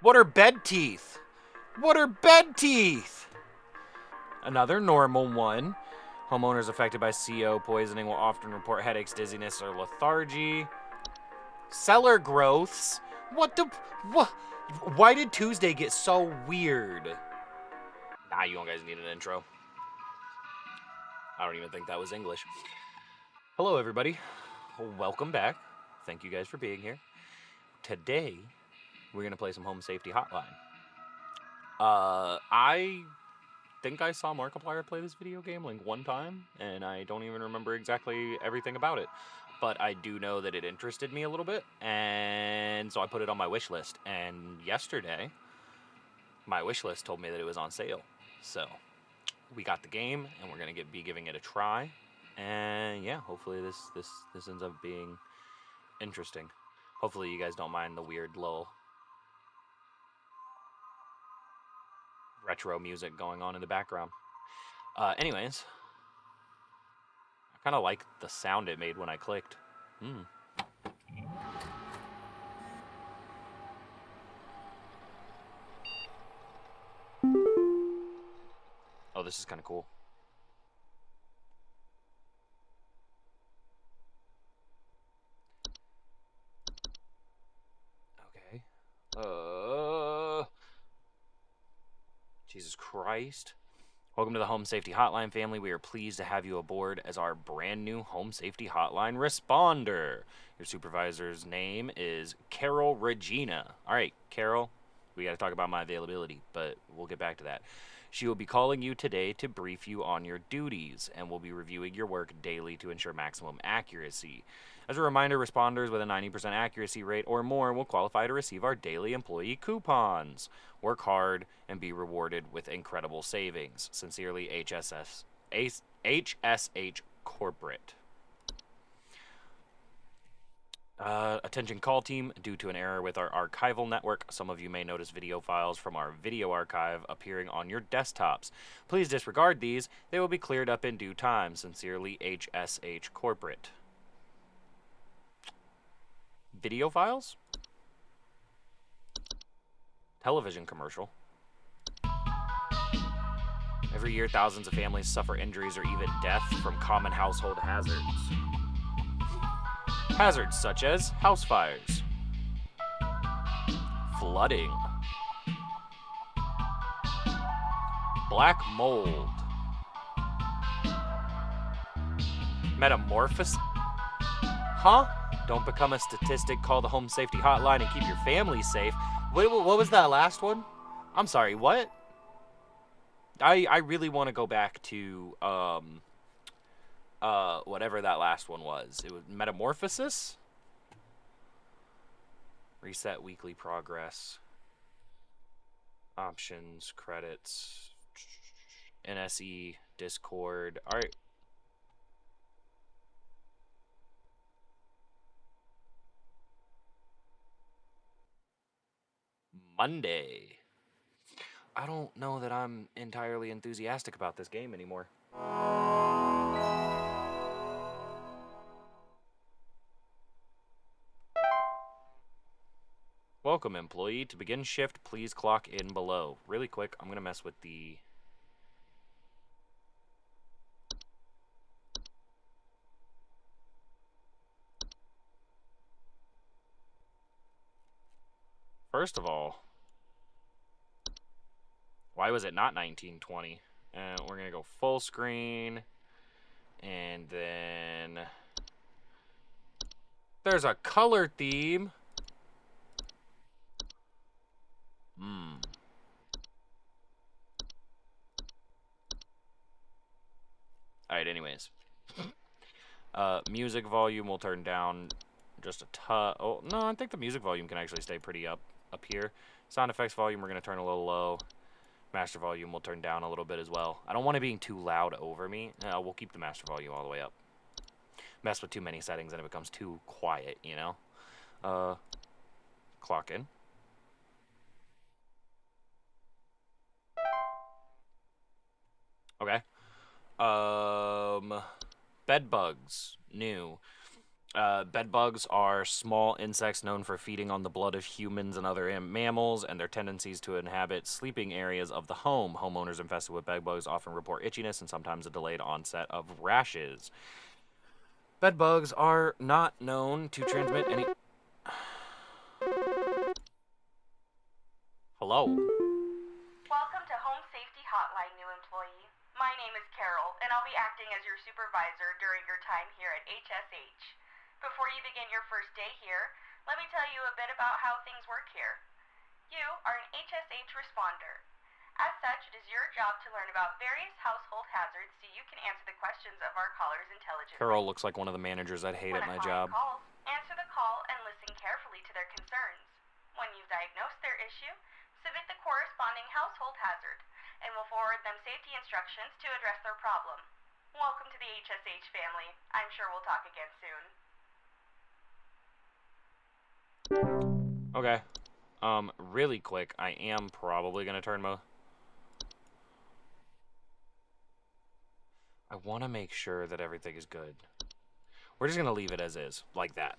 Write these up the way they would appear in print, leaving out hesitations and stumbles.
What are bed teeth? What are bed teeth? Another normal one. Homeowners affected by CO poisoning will often report headaches, dizziness, or lethargy. Cellar growths? What the. What? Why did Tuesday get so weird? Nah, you guys need an intro. I don't even think that was English. Hello, everybody. Welcome back. Thank you guys for being here. Today, we're going to play some Home Safety Hotline. I think I saw Markiplier play this video game like one time, and I don't even remember exactly everything about it. But I do know that it interested me a little bit, and so I put it on my wish list. And yesterday, my wish list told me that it was on sale. So we got the game, and we're gonna be giving it a try. And yeah, hopefully this ends up being interesting. Hopefully you guys don't mind the weird little retro music going on in the background. Anyways, I kind of like the sound it made when I clicked. Hmm. Oh, this is kind of cool. Okay. Jesus Christ. Welcome to the Home Safety Hotline family. We are pleased to have you aboard as our brand new Home Safety Hotline responder. Your supervisor's name is Carol Regina. All right, Carol, we got to talk about my availability, but we'll get back to that. She will be calling you today to brief you on your duties, and will be reviewing your work daily to ensure maximum accuracy. As a reminder, responders with a 90% accuracy rate or more will qualify to receive our daily employee coupons. Work hard and be rewarded with incredible savings. Sincerely, HSH Corporate. Attention call team, due to an error with our archival network, some of you may notice video files from our video archive appearing on your desktops. Please disregard these. They will be cleared up in due time. Sincerely, HSH Corporate. Video files? Television commercial. Every year, thousands of families suffer injuries or even death from common household hazards. Hazards such as house fires, flooding, black mold, metamorphosis. Huh? Don't become a statistic. Call the Home Safety Hotline and keep your family safe. What was that last one? I'm sorry, what? I really want to go back to whatever that last one was. It was metamorphosis. Reset weekly progress. Options, credits, NSE, Discord. All right. Monday. I don't know that I'm entirely enthusiastic about this game anymore. Welcome, employee. To begin shift, please clock in below. Really quick, I'm going to mess with the... First of all, why was it not 1920? We're going to go full screen. And then... There's a color theme. Hmm. Alright, anyways. Music volume will turn down just a touch. Oh, no, I think the music volume can actually stay pretty up here. Sound effects volume we're going to turn a little low. Master volume will turn down a little bit as well. I don't want it being too loud over me. We'll keep the master volume all the way up. Mess with too many settings and it becomes too quiet, you know? Clock in. Okay. Bed bugs. New. Bed bugs are small insects known for feeding on the blood of humans and other mammals, and their tendencies to inhabit sleeping areas of the home. Homeowners infested with bed bugs often report itchiness and sometimes a delayed onset of rashes. Bed bugs are not known to transmit any. Hello? Welcome to Home Safety Hotline, new employee. My name is Carol, and I'll be acting as your supervisor during your time here at HSH. Before you begin your first day here, let me tell you a bit about how things work here. You are an HSH responder. As such, it is your job to learn about various household hazards so you can answer the questions of our callers intelligently. Carol looks like one of the managers I'd hate at my job. When a client calls, answer the call and listen carefully to their concerns. When you've diagnosed their issue, submit the corresponding household hazard, and we'll forward them safety instructions to address their problem. Welcome to the HSH family. I'm sure we'll talk again soon. Okay. Really quick, I am probably gonna turn I want to make sure that everything is good. We're just gonna leave it as is, like that.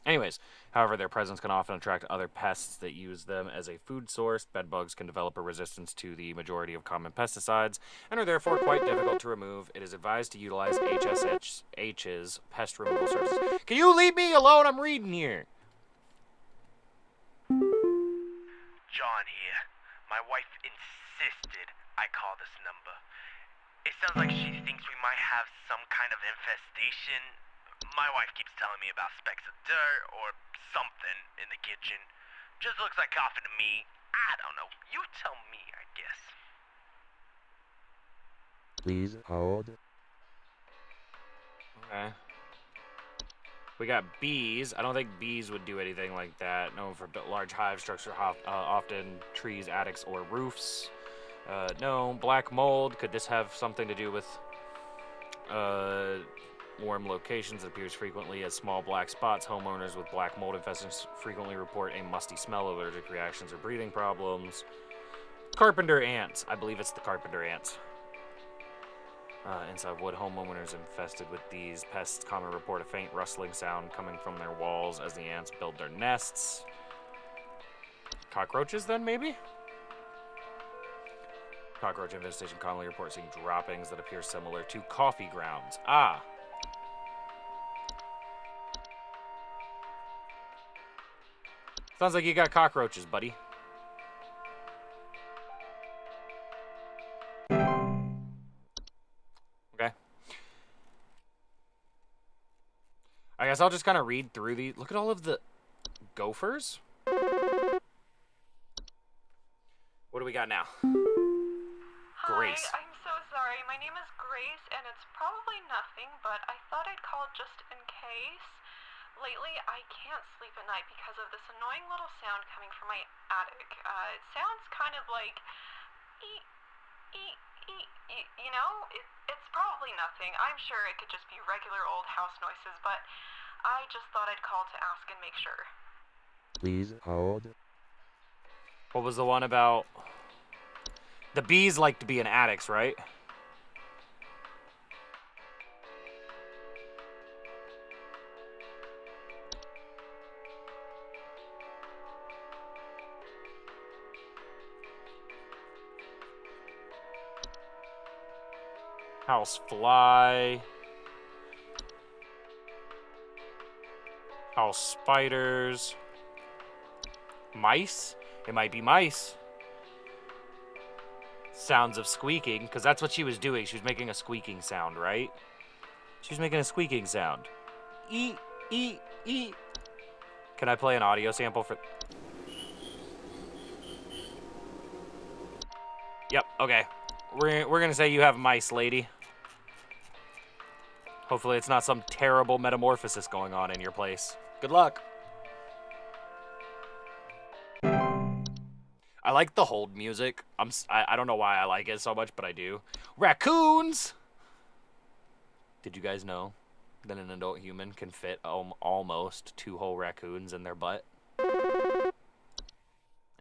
Anyways, however, their presence can often attract other pests that use them as a food source. Bed bugs can develop a resistance to the majority of common pesticides and are therefore quite difficult to remove. It is advised to utilize HSH's pest removal services. Can you leave me alone? I'm reading here. John here. My wife insisted I call this number. It sounds like she thinks we might have some kind of infestation. My wife keeps telling me about specks of dirt or something in the kitchen. Just looks like coffee to me. I don't know. You tell me, I guess. Please hold. Okay. We got bees. I don't think bees would do anything like that. No, for large hive structure, often trees, attics, or roofs. No, black mold. Could this have something to do with warm locations? It appears frequently as small black spots. Homeowners with black mold infestations frequently report a musty smell, allergic reactions, or breathing problems. Carpenter ants. I believe it's the carpenter ants. Inside wood, homeowners infested with these pests commonly report a faint rustling sound coming from their walls as the ants build their nests. Cockroaches, then, maybe? Cockroach infestation commonly reports seeing droppings that appear similar to coffee grounds. Ah. Sounds like you got cockroaches, buddy. Okay. I guess I'll just kind of read through these. Look at all of the gophers. What do we got now? Grace. Hi, I'm so sorry. My name is Grace, and it's probably nothing, but I thought I'd call just in case. Lately, I can't sleep at night because of this annoying little sound coming from my attic. It sounds kind of like you know? It's probably nothing. I'm sure it could just be regular old house noises, but I just thought I'd call to ask and make sure. Please hold. What was the one about? The bees like to be in attics, right? House fly. House spiders. Mice? It might be mice. Sounds of squeaking, because that's what she was doing. She was making a squeaking sound, right? She was making a squeaking sound. Eat, eat, eat. Can I play an audio sample for... Yep, okay. We're going to say you have mice, lady. Hopefully it's not some terrible metamorphosis going on in your place. Good luck. I like the hold music. I don't know why I like it so much, but I do. Raccoons! Did you guys know that an adult human can fit almost 2 whole raccoons in their butt?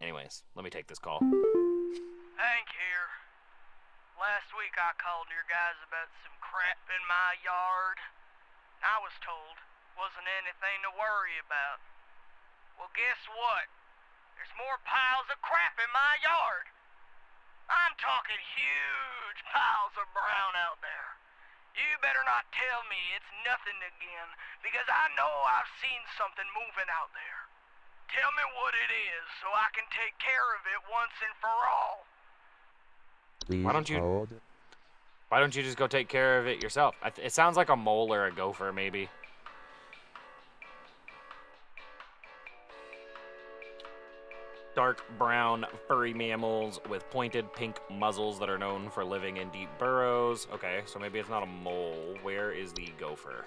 Anyways, let me take this call. Hank here. Last week I called your guys about some crap in my yard. I was told wasn't anything to worry about. Well, guess what? There's more piles of crap in my yard. I'm talking huge piles of brown out there. You better not tell me it's nothing again, because I know I've seen something moving out there. Tell me what it is so I can take care of it once and for all. Please hold. Why don't you just go take care of it yourself? It sounds like a mole or a gopher, maybe. Dark brown furry mammals with pointed pink muzzles that are known for living in deep burrows. Okay, so maybe it's not a mole. Where is the gopher?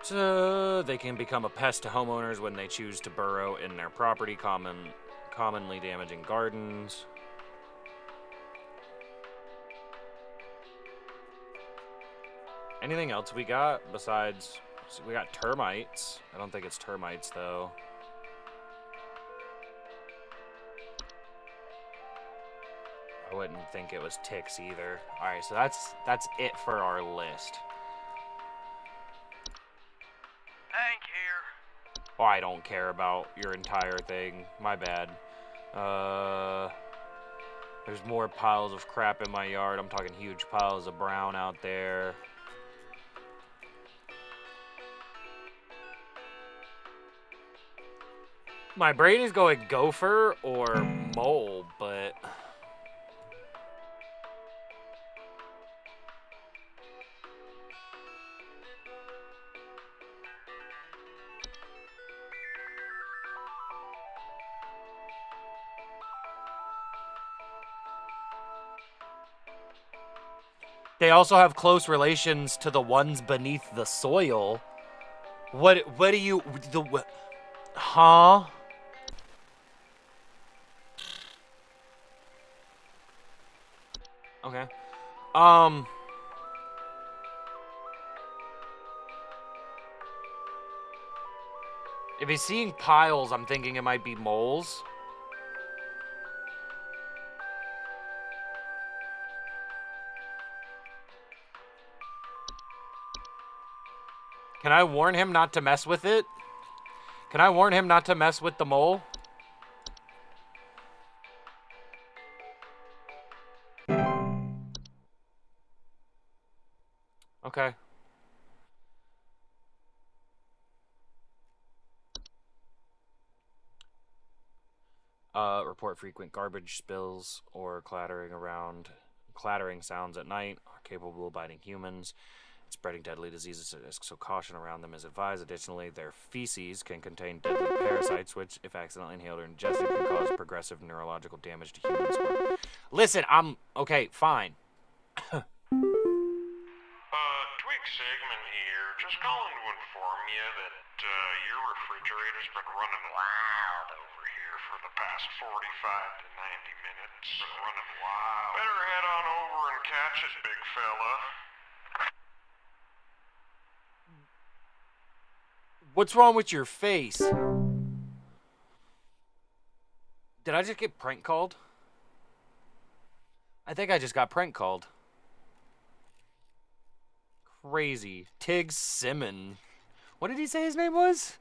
So they can become a pest to homeowners when they choose to burrow in their property, commonly damaging gardens. Anything else we got besides... So we got termites. I don't think it's termites, though. I wouldn't think it was ticks either. Alright, so that's it for our list. Hank here. Oh, I don't care about your entire thing. My bad. There's more piles of crap in my yard. I'm talking huge piles of brown out there. My brain is going gopher or mole, but... They also have close relations to the ones beneath the soil. What do you... Huh? Okay. If he's seeing piles, I'm thinking it might be moles. Can I warn him not to mess with it? Can I warn him not to mess with the mole? Okay. Report frequent garbage spills or clattering sounds at night are capable of biting humans, spreading deadly diseases, so caution around them is advised. Additionally, their feces can contain deadly parasites, which, if accidentally inhaled or ingested, can cause progressive neurological damage to humans. Listen, okay, fine. Twig Sigmund here. Just calling to inform you that your refrigerator's been running wild over here for the past 45 to 90 minutes. Been running wild. Better head on over and catch it, big fella. What's wrong with your face? Did I just get prank called? I think I just got prank called. Crazy. Tig Simon. What did he say his name was?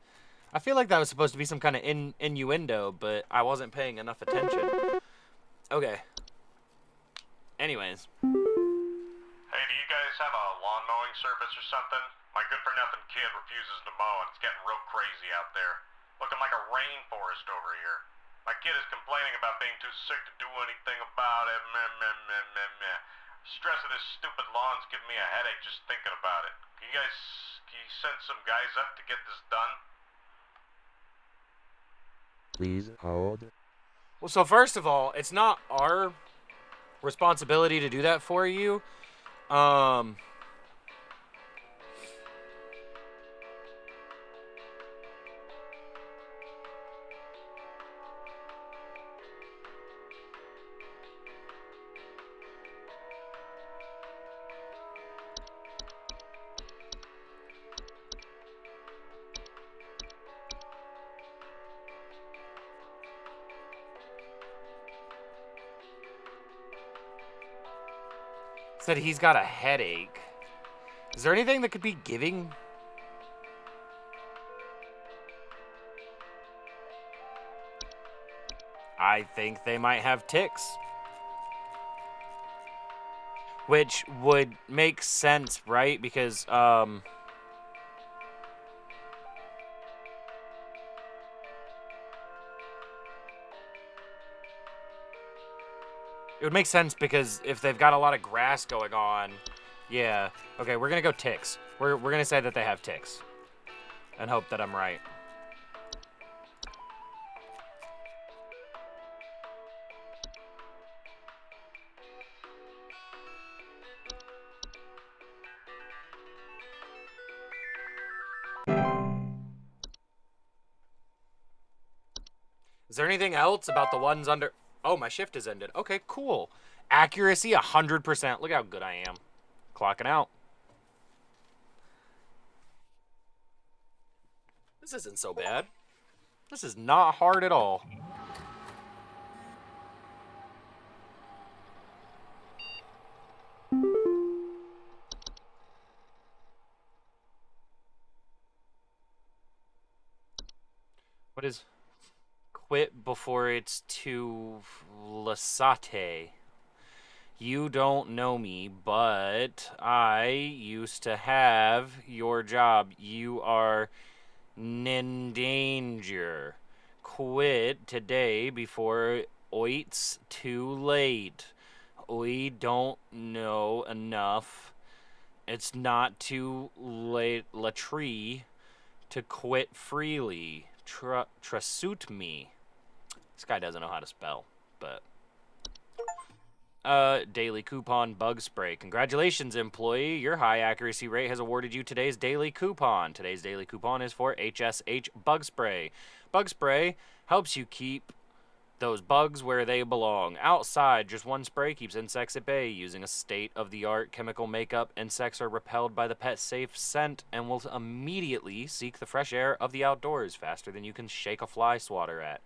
I feel like that was supposed to be some kind of innuendo, but I wasn't paying enough attention. Okay. Anyways. Hey, do you guys have a lawn mowing service or something? My good-for-nothing kid refuses to mow, and it's getting real crazy out there. Looking like a rainforest over here. My kid is complaining about being too sick to do anything about it. Meh, meh, meh, meh, meh. Stress of this stupid lawn's giving me a headache just thinking about it. Can you send some guys up to get this done? Please hold. Well, so first of all, it's not our responsibility to do that for you. Said he's got a headache. Is there anything that could be giving? I think they might have ticks. Which would make sense, right? Because, it would make sense because if they've got a lot of grass going on, yeah. Okay, we're gonna go ticks. We're gonna say that they have ticks, and hope that I'm right. Is there anything else about the ones under? Oh, my shift has ended. Okay, cool. Accuracy 100%. Look how good I am. Clocking out. This isn't so bad. This is not hard at all. What is quit before it's too lasate? You don't know me, but I used to have your job. You are in danger. Quit today before it's too late. We don't know enough. It's not too late, Latree, to quit freely. Trasuit me. This guy doesn't know how to spell, but... daily coupon bug spray. Congratulations, employee. Your high accuracy rate has awarded you today's daily coupon. Today's daily coupon is for HSH bug spray. Bug spray helps you keep those bugs where they belong. Outside, just one spray keeps insects at bay. Using a state-of-the-art chemical makeup, insects are repelled by the pet-safe scent and will immediately seek the fresh air of the outdoors faster than you can shake a fly swatter at.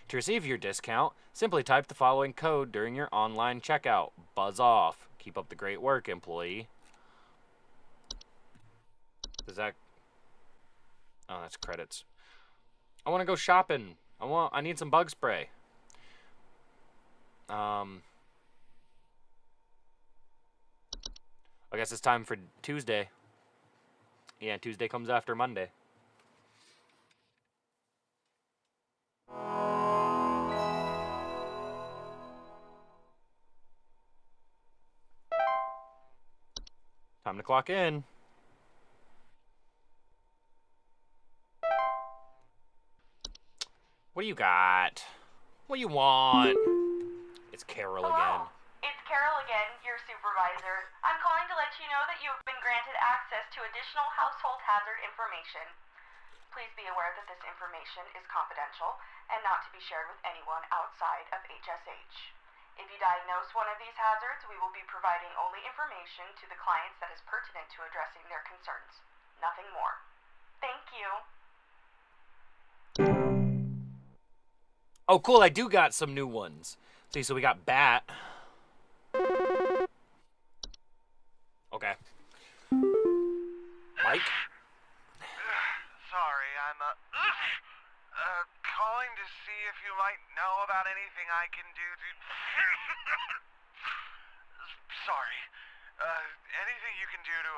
To receive your discount, simply type the following code during your online checkout. Buzz off. Keep up the great work, employee. Does that... Oh, that's credits. I want to go shopping. I need some bug spray. I guess it's time for Tuesday. Yeah, Tuesday comes after Monday. Time to clock in. What do you got? What do you want? It's Carol again. Hello, it's Carol again, your supervisor. I'm calling to let you know that you have been granted access to additional household hazard information. Please be aware that this information is confidential and not to be shared with anyone outside of HSH. If you diagnose one of these hazards, we will be providing only information to the clients that is pertinent to addressing their concerns. Nothing more. Thank you. Oh, cool. I do got some new ones. See, so we got Bat. Okay. Mike? Sorry, I'm calling to see if you might know about anything I can do to... Sorry. Anything you can do to,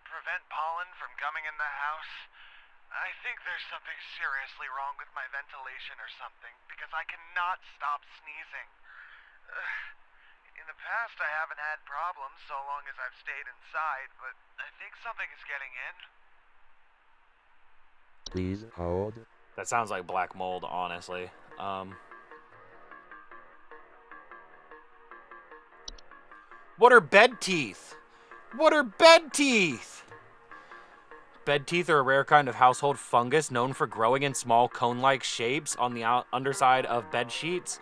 prevent pollen from coming in the house? I think there's something seriously wrong with my ventilation or something, because I cannot stop sneezing. In the past, I haven't had problems so long as I've stayed inside, but I think something is getting in. Please hold. That sounds like black mold, honestly. What are bed teeth? What are bed teeth? Bed teeth are a rare kind of household fungus known for growing in small cone-like shapes on the underside of bed sheets,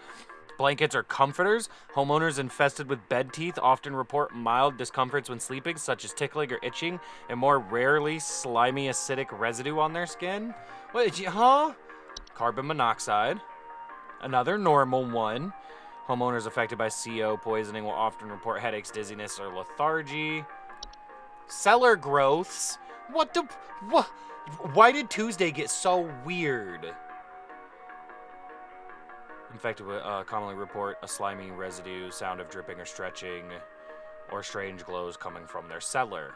blankets, or comforters. Homeowners infested with bed teeth often report mild discomforts when sleeping, such as tickling or itching, and more rarely slimy acidic residue on their skin. What, huh? Carbon monoxide. Another normal one. Homeowners affected by CO poisoning will often report headaches, dizziness, or lethargy. Cellar growths? What the... What? Why did Tuesday get so weird? Infected would commonly report a slimy residue, sound of dripping or stretching, or strange glows coming from their cellar.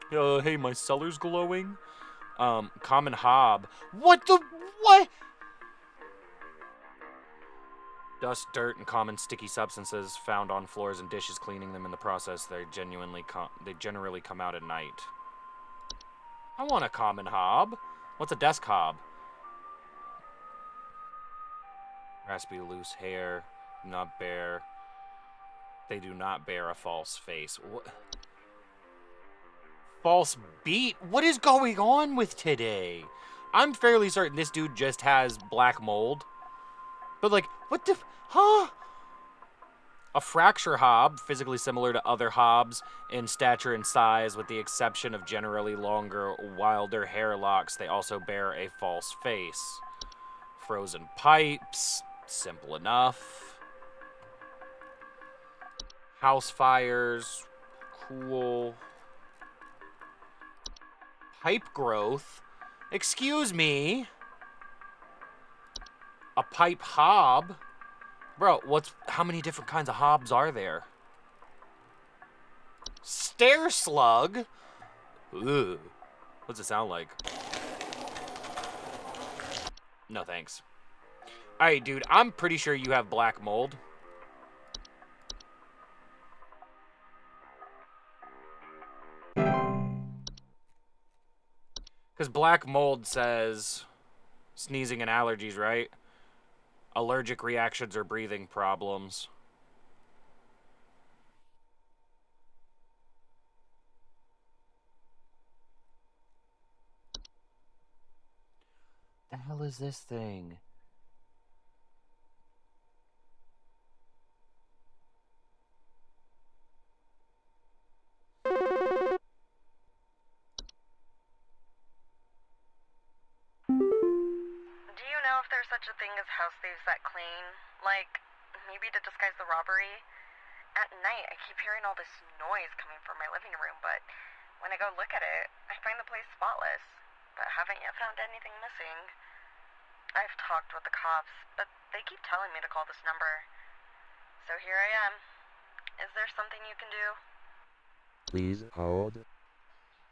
Hey, my cellar's glowing. Common hob. What the... What? Dust, dirt, and common sticky substances found on floors and dishes. Cleaning them in the process, they generally come out at night. I want a common hob. What's a desk hob? Raspy, loose hair. Not bear. They do not bear a false face. What? False beat? What is going on with today? I'm fairly certain this dude just has black mold. But like, what the... Huh? A fracture hob, physically similar to other hobs in stature and size, with the exception of generally longer, wilder hair locks, they also bear a false face. Frozen pipes, simple enough. House fires, cool. Pipe growth? Excuse me? A pipe hob? Bro, how many different kinds of hobs are there? Stair slug? Ugh. What's it sound like? No thanks. Alright, dude, I'm pretty sure you have black mold. Because black mold says sneezing and allergies, right? Allergic reactions or breathing problems. The hell is this thing? Do you know if there's such a thing as house thieves that clean? Like, maybe to disguise the robbery? At night, I keep hearing all this noise coming from my living room, but when I go look at it, I find the place spotless, but haven't yet found anything missing. I've talked with the cops, but they keep telling me to call this number. So here I am. Is there something you can do? Please hold.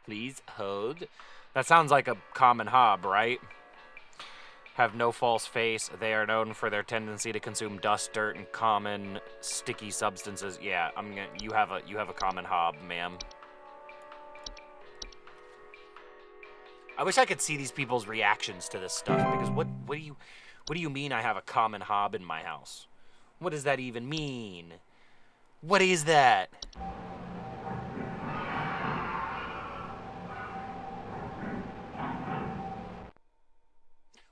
Please hold. That sounds like a common hob, right? Have no false face. They are known for their tendency to consume dust, dirt, and common sticky substances. Yeah, you have a common hob, ma'am. I wish I could see these people's reactions to this stuff, because what do you mean I have a common hob in my house? What does that even mean? What is that?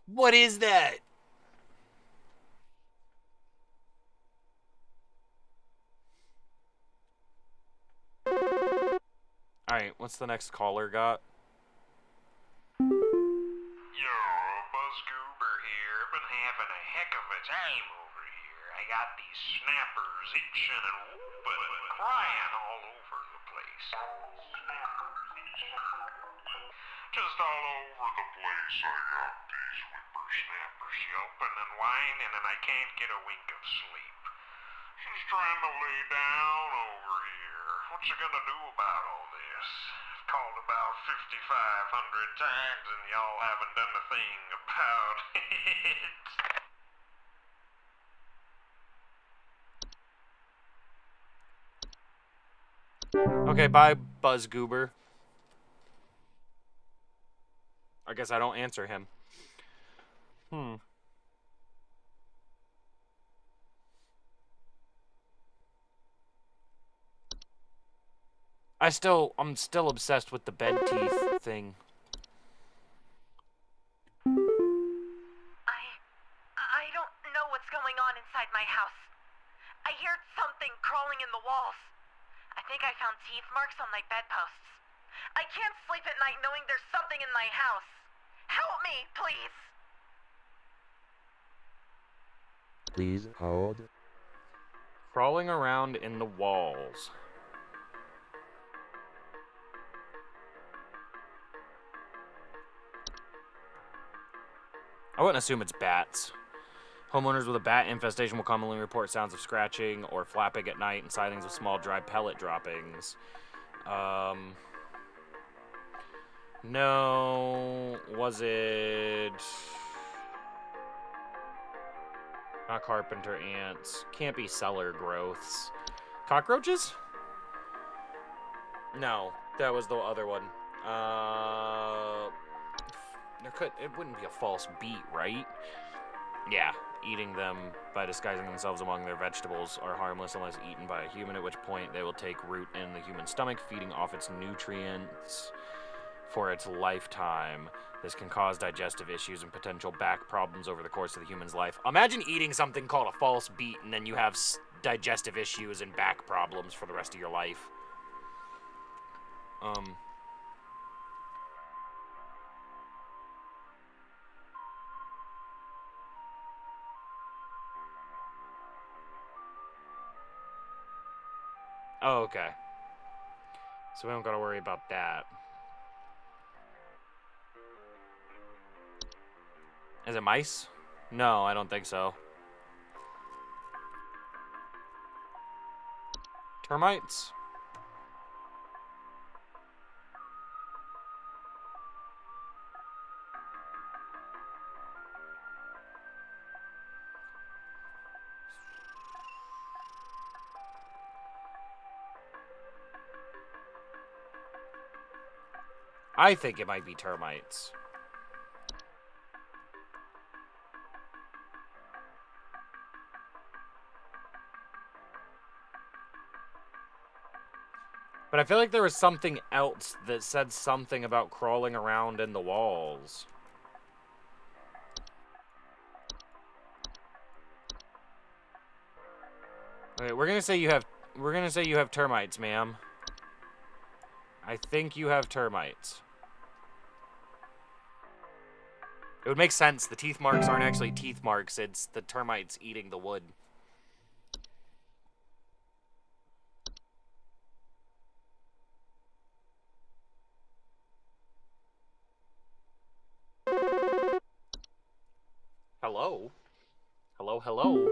What is that? Alright, what's the next caller got? Yo, Buzz Goober here. Been having a heck of a time over here. I got these snappers itching and whooping and crying all over the place. Just all over the place. I got these whippersnappers yelping and whining, and I can't get a wink of sleep. She's trying to lay down over here. What's she gonna do about all this? I've called about 5,500 times, and y'all haven't done a thing about it. Okay, bye, Buzz Goober. I guess I don't answer him. I'm still obsessed with the bed teeth thing. I don't know what's going on inside my house. I hear something crawling in the walls. I think I found teeth marks on my bedposts. I can't sleep at night knowing there's something in my house. Help me, please. Please hold. Crawling around in the walls. I wouldn't assume it's bats. Homeowners with a bat infestation will commonly report sounds of scratching or flapping at night and sightings of small dry pellet droppings. No. Was it... Not carpenter ants. Can't be cellar growths. Cockroaches? No, that was the other one. It wouldn't be a false beat, right? Yeah, eating them by disguising themselves among their vegetables are harmless unless eaten by a human, at which point they will take root in the human stomach, feeding off its nutrients for its lifetime. This can cause digestive issues and potential back problems over the course of the human's life. Imagine eating something called a false beet and then you have digestive issues and back problems for the rest of your life. Oh, okay. So we don't gotta worry about that. Is it mice? No, I don't think so. Termites? I think it might be termites. But I feel like there was something else that said something about crawling around in the walls. Okay, we're gonna say you have termites, ma'am. I think you have termites. It would make sense. The teeth marks aren't actually teeth marks. It's the termites eating the wood. Hello? Hello, hello?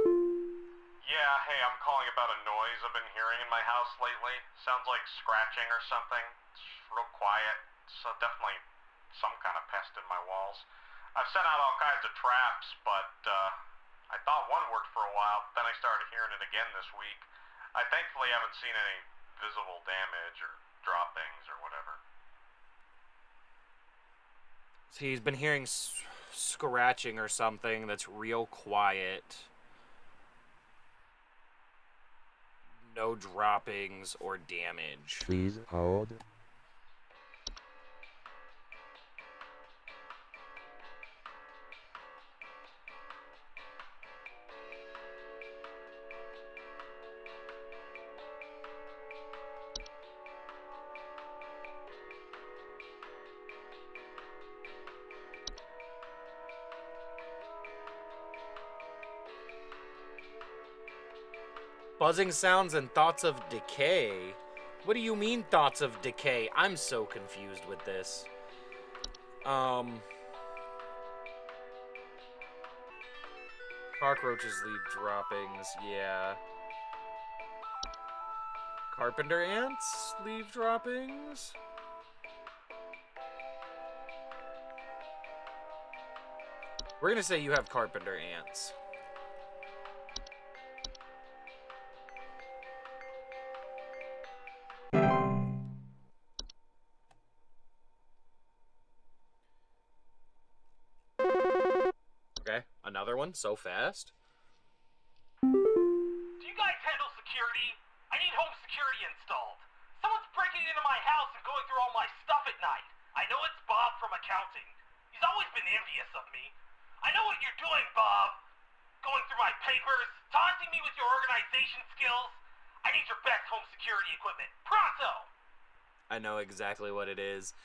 Yeah, hey, I'm calling about a noise I've been hearing in my house lately. Sounds like scratching or something. It's real quiet. So definitely some kind of pest in my walls. I've sent out all kinds of traps, but I thought one worked for a while, but then I started hearing it again this week. I thankfully haven't seen any visible damage or droppings or whatever. So he's been hearing scratching or something that's real quiet. No droppings or damage. Please hold. Buzzing sounds and thoughts of decay? What do you mean thoughts of decay? I'm so confused with this. Cockroaches leave droppings, yeah. Carpenter ants leave droppings? We're gonna say you have carpenter ants. Okay, another one so fast. Do you guys handle security? I need home security installed. Someone's breaking into my house and going through all my stuff at night. I know it's Bob from accounting. He's always been envious of me. I know what you're doing, Bob. Going through my papers, taunting me with your organization skills. I need your best home security equipment. Pronto! I know exactly what it is.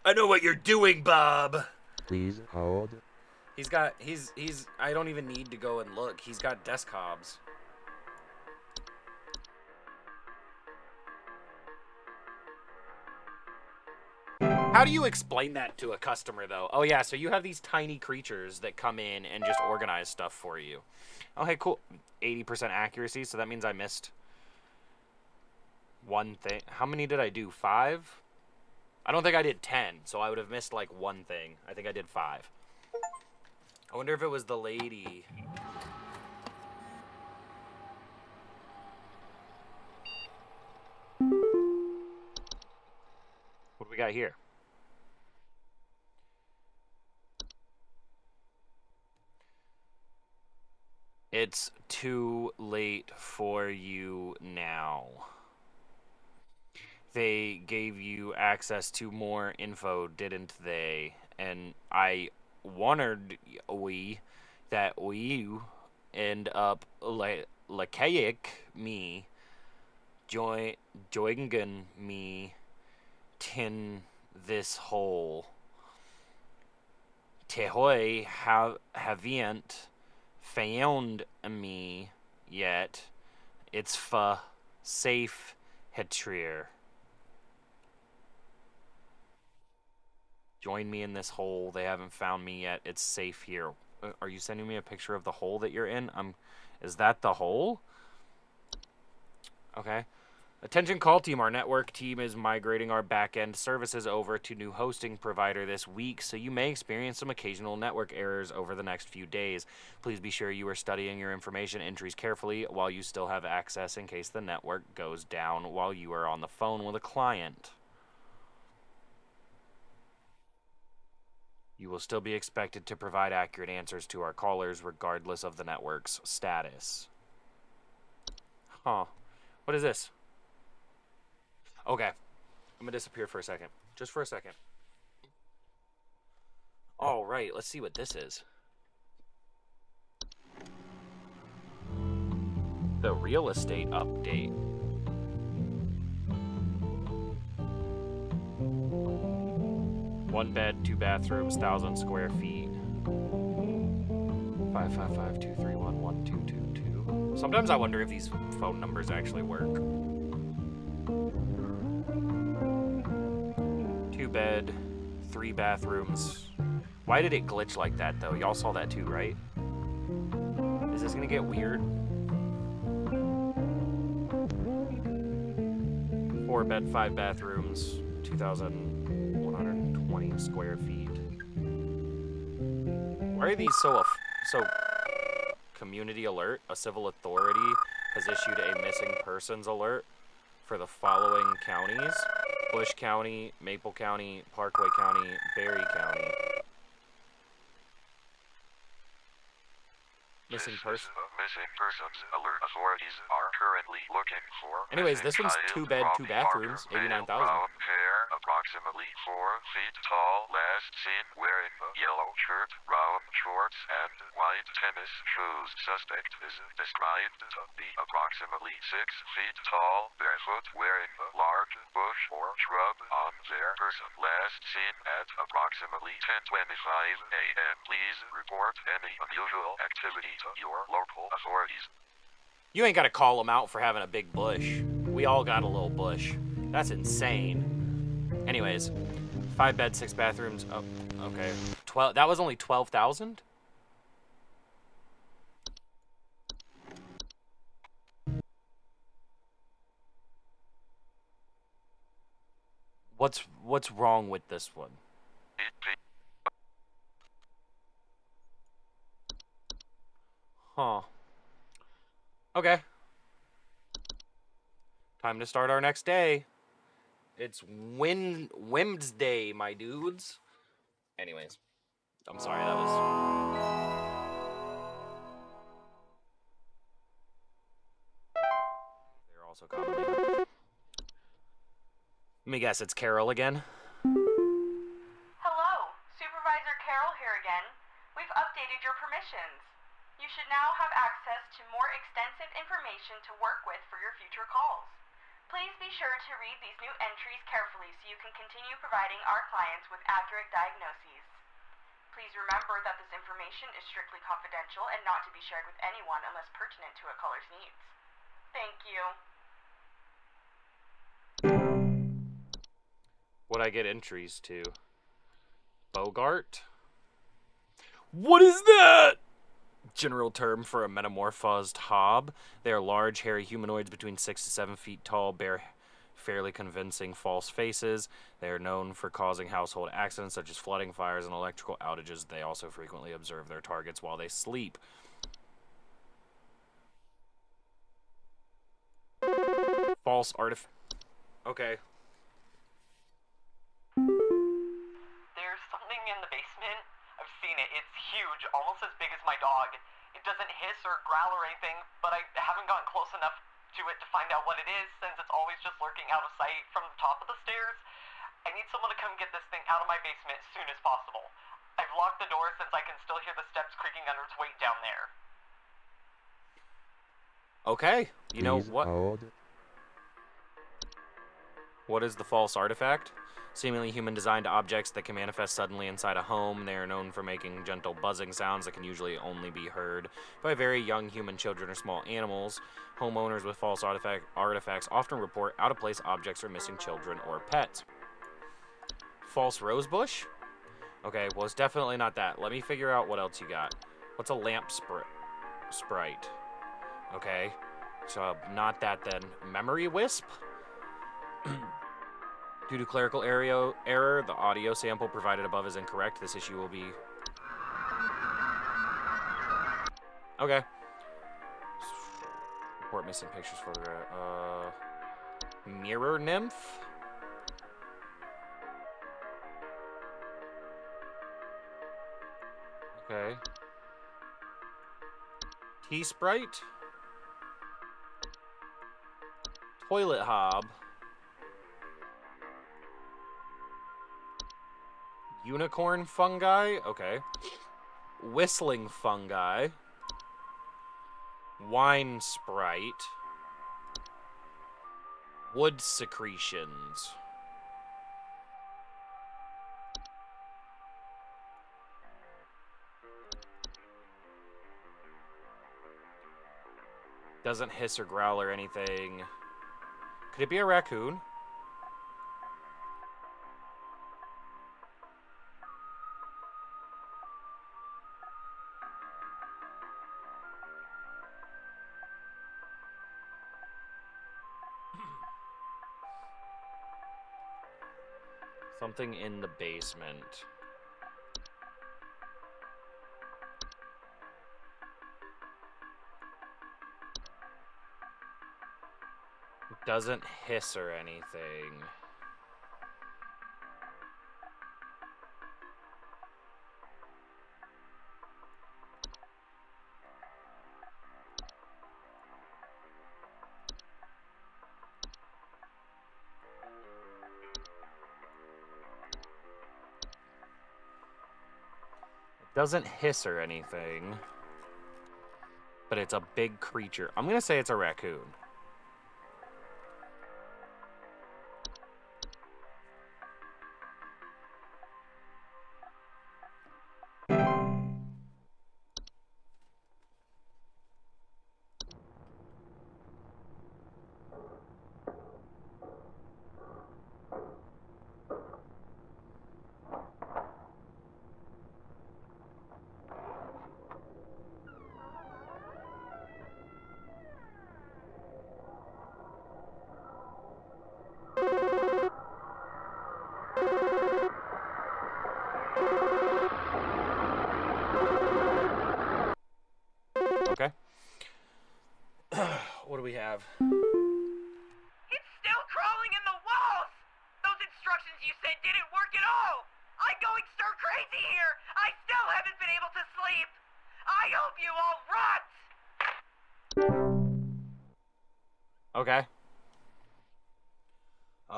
I know what you're doing, Bob. Please hold. He's I don't even need to go and look. He's got desk hobs. How How do you explain that to a customer, though? Oh, yeah, so you have these tiny creatures that come in and just organize stuff for you. Okay, cool. 80% accuracy, so that means I missed one thing. How many did I do? 5? I don't think I did 10, so I would have missed, like, one thing. I think I did 5. I wonder if it was the lady. What do we got here? It's too late for you now. They gave you access to more info, didn't they? And I wondered that we end up like me joining me tin this hole. Tehoy haven't found me yet. It's fa safe hetrier. Join me in this hole. They haven't found me yet. It's safe here. Are you sending me a picture of the hole that you're in? Is that the hole? Okay. Attention call team, our network team is migrating our back-end services over to new hosting provider this week, so you may experience some occasional network errors over the next few days. Please be sure you are studying your information entries carefully while you still have access in case the network goes down while you are on the phone with a client. You will still be expected to provide accurate answers to our callers regardless of the network's status. Huh. What is this? Okay. I'm gonna disappear for a second. Just for a second. All right, let's see what this is. The real estate update. One bed, 2 bathrooms, 1,000 square feet. 555-231-1222. Sometimes I wonder if these phone numbers actually work. 2 bed, 3 bathrooms. Why did it glitch like that, though? Y'all saw that too, right? Is this gonna get weird? 4 bed, 5 bathrooms, 2,120 square feet. Why are these so community alert? A civil authority has issued a missing persons alert for the following counties: Bush County, Maple County, Parkway County, Berry County. Missing persons alert. Authorities are currently looking for. Anyways, this one's 2 bed, 2 bathrooms, 89,000. Hair, approximately 4 feet tall, last seen wearing a yellow shirt, brown shorts, and white tennis shoes. Suspect is described to be approximately 6 feet tall, barefoot, wearing a large bush or shrub on their person. Last seen at approximately 10:25 a.m. Please report any unusual activity to your local authorities. You ain't got to call them out for having a big bush. We all got a little bush. That's insane. Anyways, 5 bed, 6 bathrooms. Oh, okay. 12. That was only 12,000. What's wrong with this one? Huh. Okay. Time to start our next day. It's Wednesday, my dudes. Anyways, I'm sorry, that was... They're also commenting. Let me guess, it's Carol again? Hello, Supervisor Carol here again. We've updated your permissions. You should now have access to more extensive information to work with for your future calls. Please be sure to read these new entries carefully so you can continue providing our clients with accurate diagnoses. Please remember that this information is strictly confidential and not to be shared with anyone unless pertinent to a caller's needs. Thank you. What I get entries to? Bogart? What is that? General term for a metamorphosed hob. They are large, hairy humanoids between 6 to 7 feet tall, bear fairly convincing false faces. They are known for causing household accidents such as flooding, fires, and electrical outages. They also frequently observe their targets while they sleep. False artifact. Okay. There's something in the basement. I've seen it. It's huge, almost as big as my dog. It doesn't hiss or growl or anything, but I haven't gotten close enough to it to find out what it is since it's always just lurking out of sight from the top of the stairs. I need someone to come get this thing out of my basement as soon as possible. I've locked the door since I can still hear the steps creaking under its weight down there. Okay. You know Please what? hold. What is the false artifact? Seemingly human-designed objects that can manifest suddenly inside a home. They are known for making gentle buzzing sounds that can usually only be heard by very young human children or small animals. Homeowners with false artifacts often report out-of-place objects or missing children or pets. False rosebush? Okay, well, it's definitely not that. Let me figure out what else you got. What's a lamp sprite? Okay, so not that then. Memory wisp? Due to clerical error, the audio sample provided above is incorrect. This issue will be... Okay. Report missing pictures photograph. Mirror nymph? Okay. T-sprite? Toilet hob? Unicorn fungi? Okay. Whistling fungi. Wine sprite. Wood secretions. Doesn't hiss or growl or anything. Could it be a raccoon? Something in the basement. It doesn't hiss or anything. Doesn't hiss or anything, but it's a big creature. I'm gonna say it's a raccoon. Okay. What do we have? It's still crawling in the walls! Those instructions you said didn't work at all! I'm going stir crazy here! I still haven't been able to sleep! I hope you all rot! Okay.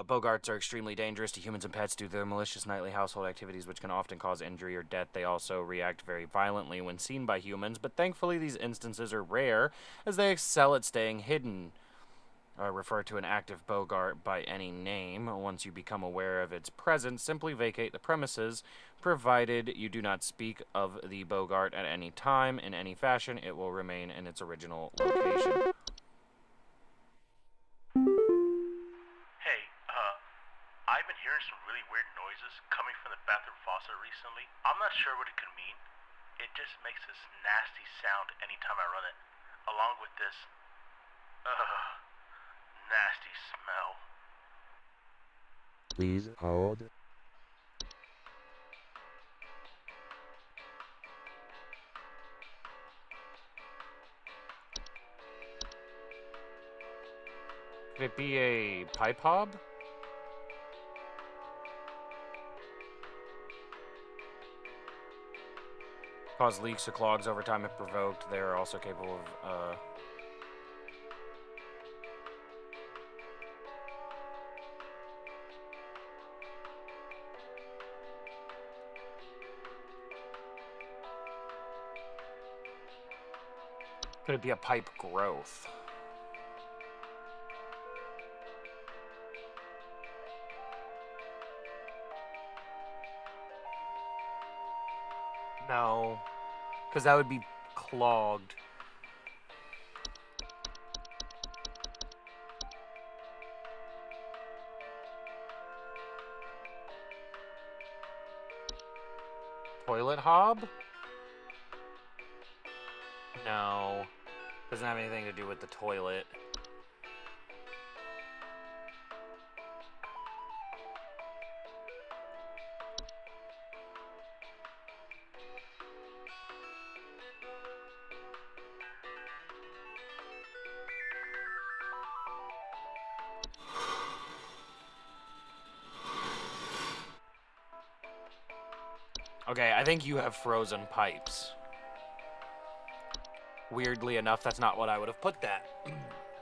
Bogarts are extremely dangerous to humans and pets due to their malicious nightly household activities, which can often cause injury or death. They also react very violently when seen by humans, but thankfully these instances are rare, as they excel at staying hidden. Refer to an active Bogart by any name. Once you become aware of its presence, simply vacate the premises. Provided you do not speak of the Bogart at any time in any fashion, it will remain in its original location. Hey, I've been hearing hearing some really weird noises coming from the bathroom faucet recently. I'm not sure what it could mean. It just makes this nasty sound anytime I run it, along with this, nasty smell. Please hold. Could it be a pipe hob? Cause leaks or clogs over time if provoked. They are also capable of, Could it be a pipe growth? No. Because that would be clogged. Toilet hob? No. Doesn't have anything to do with the toilet. Okay, I think you have frozen pipes. Weirdly enough, that's not what I would have put that.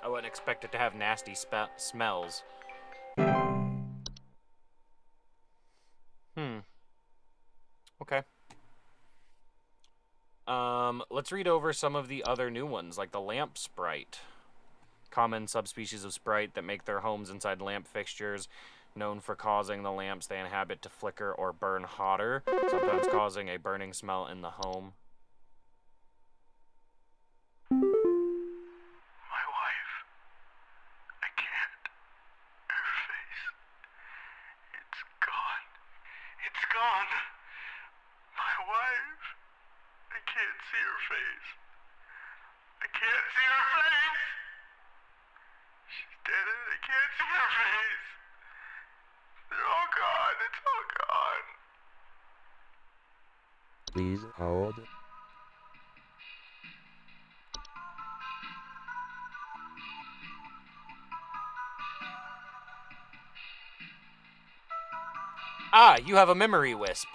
I wouldn't expect it to have nasty smells. Okay. Let's read over some of the other new ones, like the lamp sprite. Common subspecies of sprite that make their homes inside lamp fixtures, known for causing the lamps they inhabit to flicker or burn hotter, sometimes causing a burning smell in the home. My wife. I can't. Her face. It's gone. It's gone. My wife. I can't see her face. I can't see her face. She's dead and I can't see her face. They're all gone. It's all gone. Please hold. Ah, you have a memory wisp.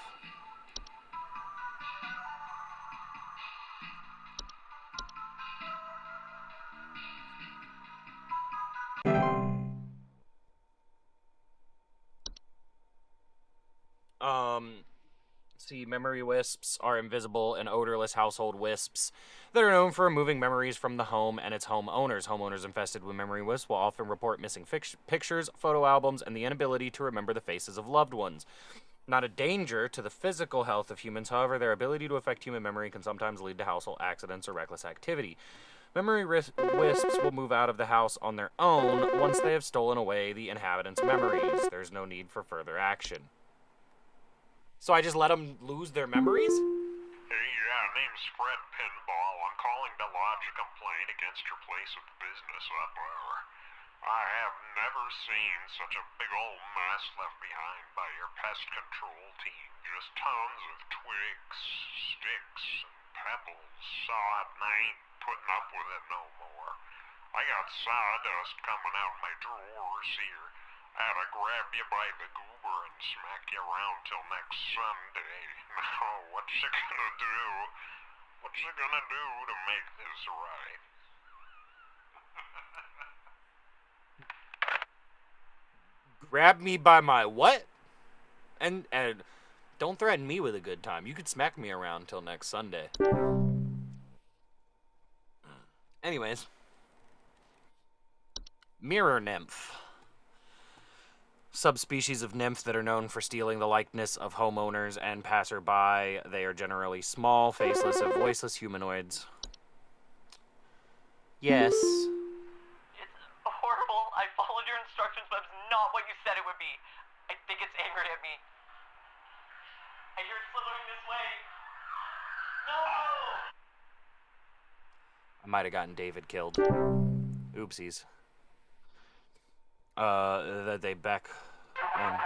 See, memory wisps are invisible and odorless household wisps that are known for removing memories from the home and its homeowners. Homeowners infested with memory wisps will often report missing pictures, photo albums, and the inability to remember the faces of loved ones. Not a danger to the physical health of humans, however, their ability to affect human memory can sometimes lead to household accidents or reckless activity. Memory wisps will move out of the house on their own once they have stolen away the inhabitants' memories. There's no need for further action. So I just let them lose their memories? Hey, name's Fred Pinball. I'm calling to lodge a complaint against your place of business up there. I have never seen such a big old mess left behind by your pest control team. Just tons of twigs, sticks, and pebbles. Sod, and I ain't putting up with it no more. I got sawdust coming out my drawers here. I had to grab you by the goober and smack you around till next Sunday. Now, what's you gonna do? What's you gonna do to make this right? Grab me by my what? And don't threaten me with a good time. You could smack me around till next Sunday. Anyways. Mirror nymph. Subspecies of nymph that are known for stealing the likeness of homeowners and passerby. They are generally small, faceless, and voiceless humanoids. Yes. It's horrible. I followed your instructions, but it's not what you said it would be. I think it's might have gotten David killed. Oopsies. That they back on.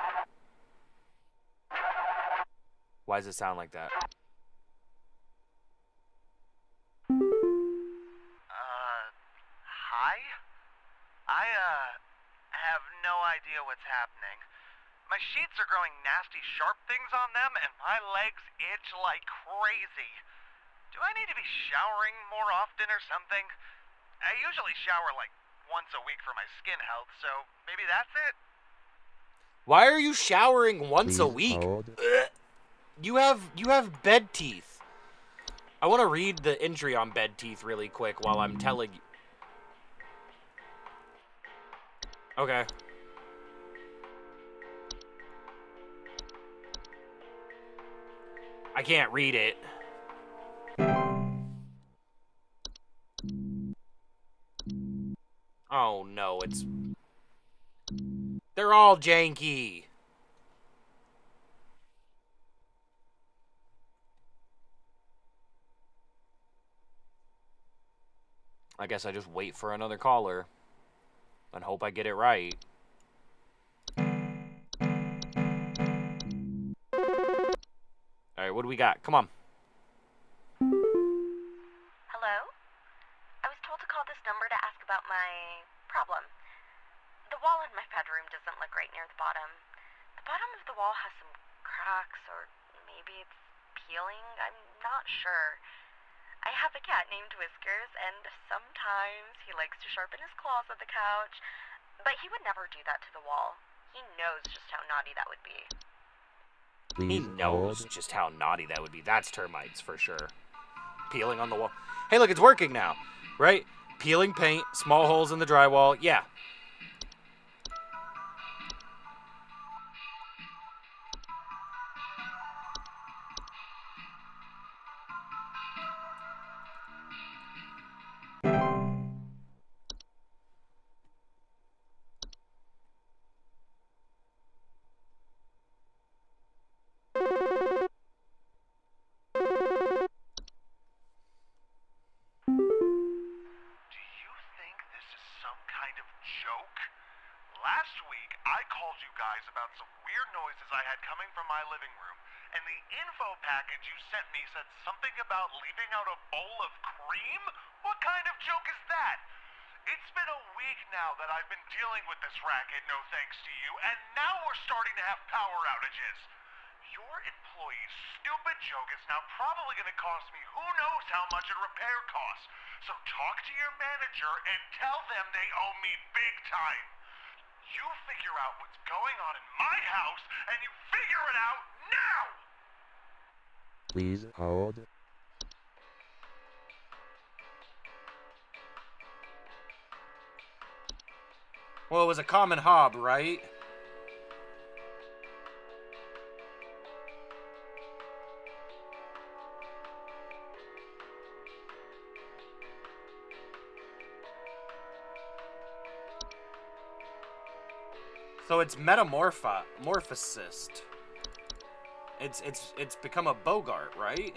Why does it sound like that? Hi? I have no idea what's happening. My sheets are growing nasty sharp things on them, and my legs itch like crazy. Do I need to be showering more often or something? I usually shower like once a week for my skin health, so maybe that's it? Why are you showering once a Please week? hold. Ugh. You have bed teeth. I want to read the entry on bed teeth really quick while I'm telling you. Okay. I can't read it. Oh no, it's... They're all janky. I guess I just wait for another caller and hope I get it right. Alright, what do we got? Come on. Hello? I was told to call this number to ask about my problem. The wall in my bedroom doesn't look right near the bottom. The bottom of the wall has some cracks, or maybe it's peeling. I'm not sure. I have a cat named Whiskers, and sometimes he likes to sharpen his claws at the couch, but he would never do that to the wall. He knows just how naughty that would be. He Please knows hold. just how naughty that would be. That's termites for sure. Peeling on the wall. Hey, look, it's working now, right? Peeling paint, small holes in the drywall. Yeah. Do you think this is some kind of joke? Last week, I called you guys about some weird noises I had coming from my living room, and the info package you sent me said something about leaving out a bowl of cream? What kind of joke is that? It's been a week now that I've been dealing with this racket, no thanks to you, and now we're starting to have power outages. Your employee's stupid joke is now probably going to cost me who knows how much in repair costs. So talk to your manager and tell them they owe me big time. You figure out what's going on in my house, and you figure it out now! Please hold. Well, it was a common hob, right? So it's metamorphosis. It's become a Bogart, right?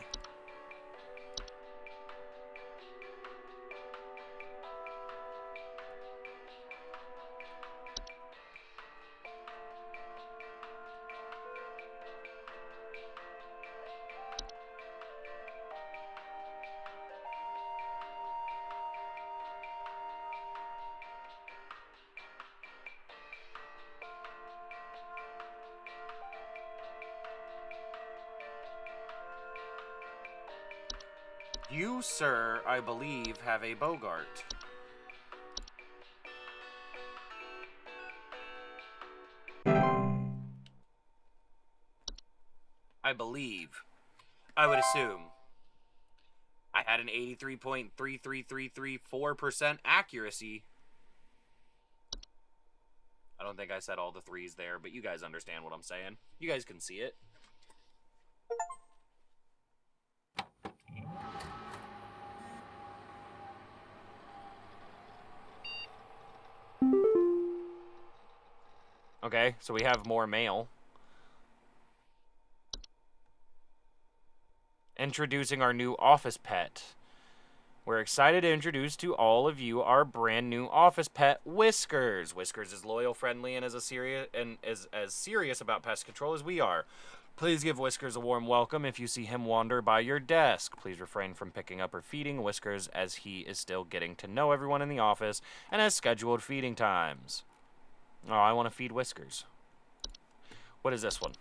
You, sir, I believe, have a Bogart. I believe. I would assume. I had an 83.33334% accuracy. I don't think I said all the threes there, but you guys understand what I'm saying. You guys can see it. Okay, so we have more mail. Introducing our new office pet. We're excited to introduce to all of you our brand new office pet, Whiskers. Whiskers is loyal, friendly, and as serious about pest control as we are. Please give Whiskers a warm welcome if you see him wander by your desk. Please refrain from picking up or feeding Whiskers as he is still getting to know everyone in the office and has scheduled feeding times. Oh, I want to feed Whiskers. What is this one?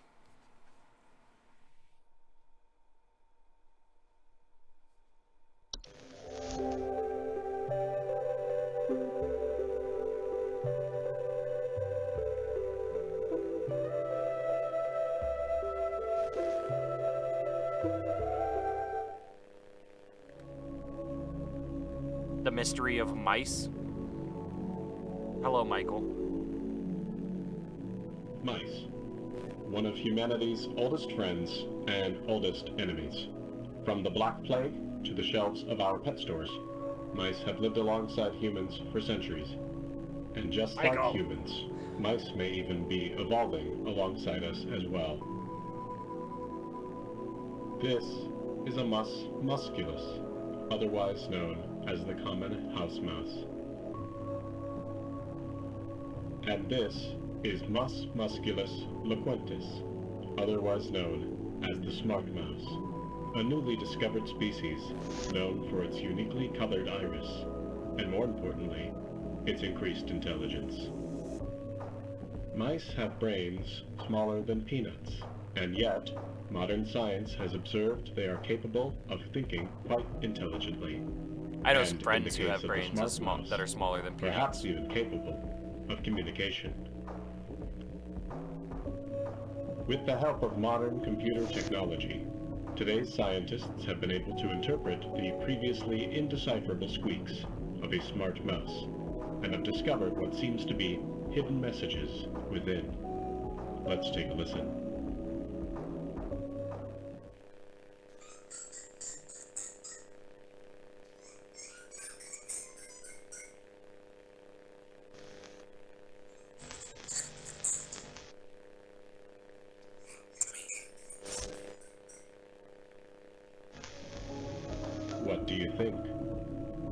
The Mystery of Mice. Hello, Michael. Mice. One of humanity's oldest friends and oldest enemies. From the Black Plague to the shelves of our pet stores, mice have lived alongside humans for centuries. And just like humans, mice may even be evolving alongside us as well. This is a mus musculus, otherwise known as the common house mouse. And this is Mus musculus loquentis, otherwise known as the smart mouse, a newly discovered species known for its uniquely colored iris, and more importantly, its increased intelligence. Mice have brains smaller than peanuts, and yet, modern science has observed they are capable of thinking quite intelligently. I know And some in friends the who case have of the brains smart mouse, that are smaller than peanuts. perhaps even capable of communication. With the help of modern computer technology, today's scientists have been able to interpret the previously indecipherable squeaks of a smart mouse, and have discovered what seems to be hidden messages within. Let's take a listen. What do you think?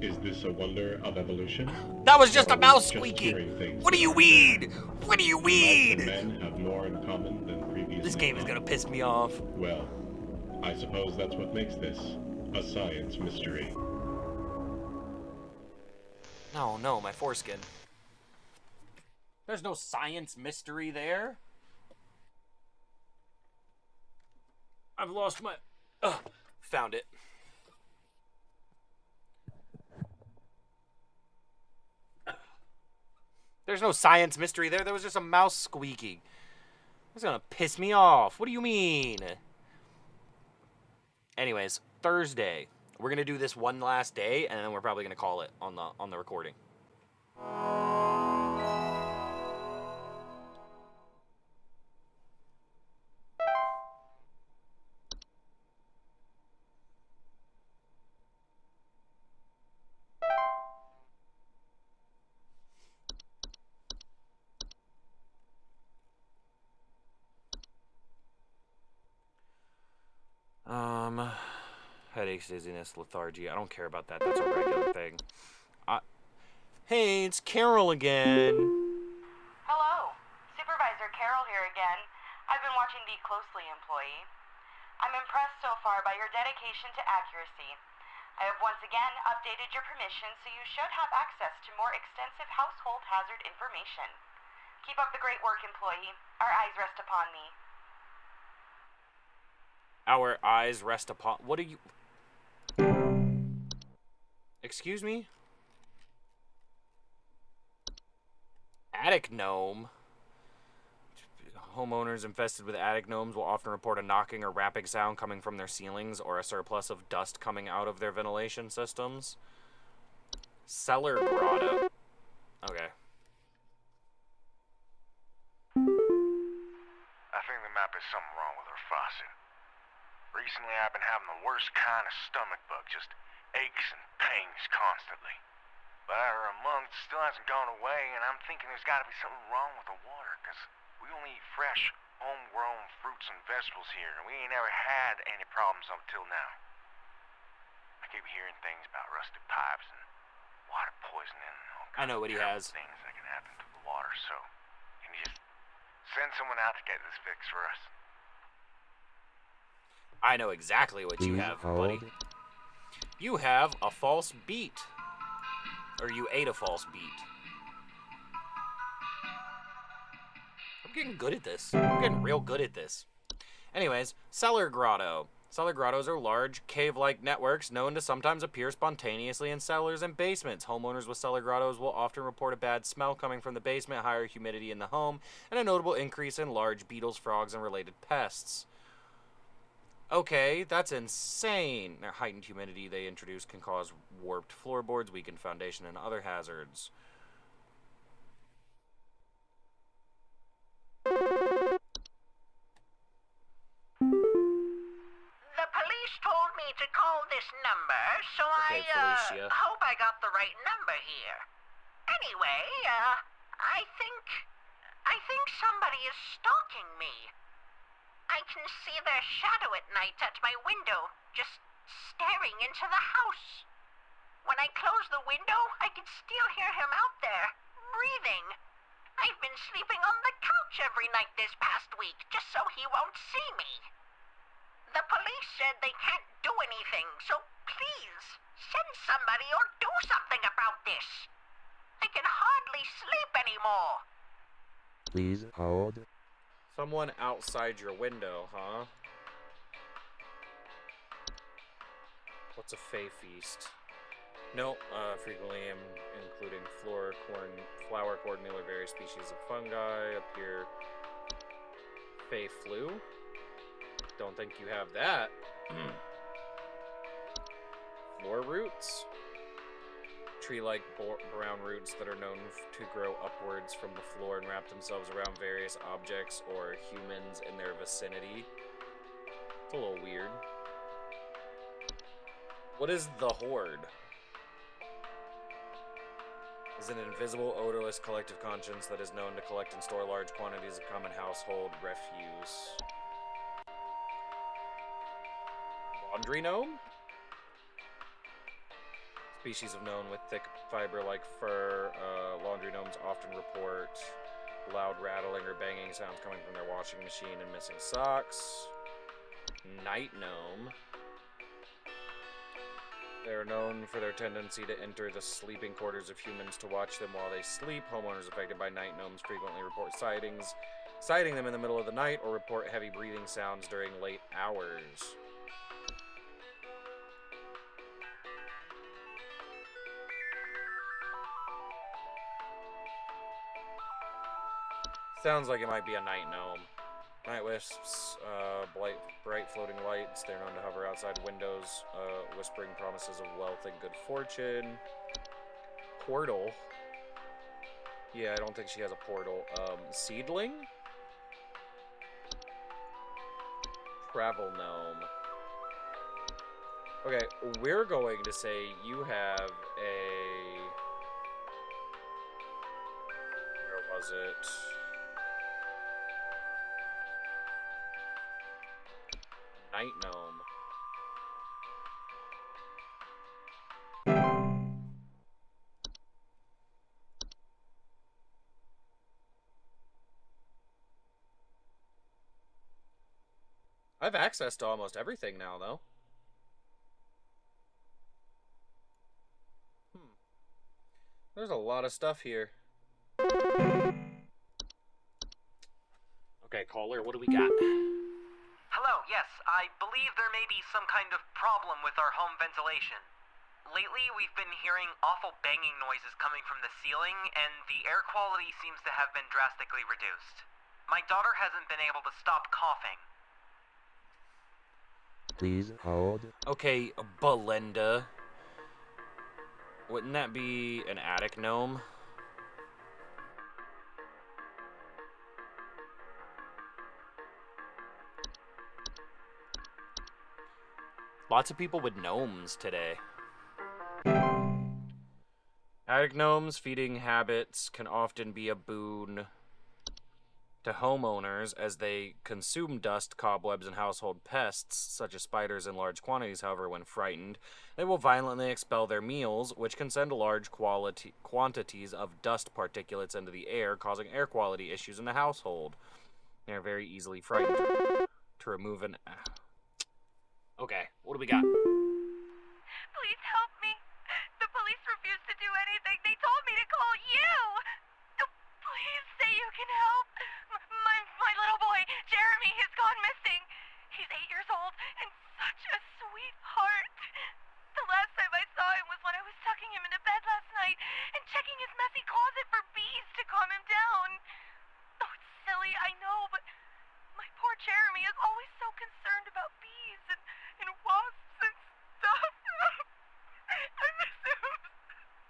Is this a wonder of evolution? That was just Or a are we mouse just squeaking. hearing things What do that you aren't there? weed? What do you Mice and weed? men have more in common than previously This game is thought. gonna piss me off. Well, I suppose that's what makes this a science mystery. No, my foreskin. There's no science mystery there. I've lost my... found it. There's no science mystery there. There was just a mouse squeaking. It's gonna piss me off. What do you mean? Anyways, Thursday. We're gonna do this one last day, and then we're probably gonna call it on the recording. Headaches, dizziness, lethargy. I don't care about that. That's a regular thing. Hey, it's Carol again. Hello. Supervisor Carol here again. I've been watching thee closely, employee. I'm impressed so far by your dedication to accuracy. I have once again updated your permission, so you should have access to more extensive household hazard information. Keep up the great work, employee. Our eyes rest upon thee. Our eyes rest upon... What are you... Excuse me? Attic gnome? Homeowners infested with attic gnomes will often report a knocking or rapping sound coming from their ceilings or a surplus of dust coming out of their ventilation systems. Cellar grotto. Okay. I think there might be something wrong with her faucet. Recently I've been having the worst kind of stomach bug, just aches and pains constantly. But after a month, it still hasn't gone away, and I'm thinking there's gotta be something wrong with the water, 'cause we only eat fresh, homegrown fruits and vegetables here, and we ain't ever had any problems up till now. I keep keep hearing things about rusted pipes and water poisoning and all I know kinds what of he terrible has. things that can happen to the water, so can you just send someone out to get this fixed for us? I know exactly what you Please have, hold. buddy. You have a false beat. Or you ate a false beat. I'm getting good at this. I'm getting real good at this. Anyways, cellar grotto. Cellar grottos are large, cave-like networks known to sometimes appear spontaneously in cellars and basements. Homeowners with cellar grottos will often report a bad smell coming from the basement, higher humidity in the home, and a notable increase in large beetles, frogs, and related pests. Okay, that's insane. Their heightened humidity they introduce can cause warped floorboards, weakened foundation, and other hazards. The police told me to call this number, so Okay, Felicia. I hope I got the right number here. Anyway, I think somebody is stalking me. I can see their shadow at night at my window, just staring into the house. When I close the window, I can still hear him out there, breathing. I've been sleeping on the couch every night this past week, just so he won't see me. The police said they can't do anything, so please, send somebody or do something about this. I can hardly sleep anymore. Please hold. Someone outside your window, huh? What's a fey feast? No, frequently including flower cornmeal, or various species of fungi. Appear fey flu. Don't think you have that. Floor roots. Tree-like brown roots that are known to grow upwards from the floor and wrap themselves around various objects or humans in their vicinity. It's a little weird. What is the Horde? Is an invisible, odorless collective conscience that is known to collect and store large quantities of common household refuse. Laundry gnome? Species of gnome with thick fiber-like fur. Laundry gnomes often report loud rattling or banging sounds coming from their washing machine and missing socks. Night gnome. They are known for their tendency to enter the sleeping quarters of humans to watch them while they sleep. Homeowners affected by night gnomes frequently report sighting them in the middle of the night, or report heavy breathing sounds during late hours. Sounds like it might be a night gnome. Night wisps, bright floating lights. They're known to hover outside windows, whispering promises of wealth and good fortune. Portal. Yeah, I don't think she has a portal. Seedling? Travel gnome. Okay, we're going to say you have a... Where was it? Night gnome. I have access to almost everything now, though. There's a lot of stuff here. Okay, caller, what do we got? Hello, yes, I believe there may be some kind of problem with our home ventilation. Lately, we've been hearing awful banging noises coming from the ceiling, and the air quality seems to have been drastically reduced. My daughter hasn't been able to stop coughing. Please hold. Okay, Belinda. Wouldn't that be an attic gnome? Lots of people with gnomes today. Attic gnomes' feeding habits can often be a boon to homeowners as they consume dust, cobwebs, and household pests, such as spiders, in large quantities. However, when frightened, they will violently expel their meals, which can send large quantities of dust particulates into the air, causing air quality issues in the household. They are very easily frightened. To remove an... Okay, what do we got? Please help me. The police refuse to do anything. They told me to call you. Please say you can help. My little boy, Jeremy, has gone missing. He's 8 years old and such a sweetheart. The last time I saw him was when I was tucking him into bed last night and checking his messy closet for bees to calm him down. Oh, it's silly, I know, but my poor Jeremy is always so concerned about bees and wasps and stuff. I miss him.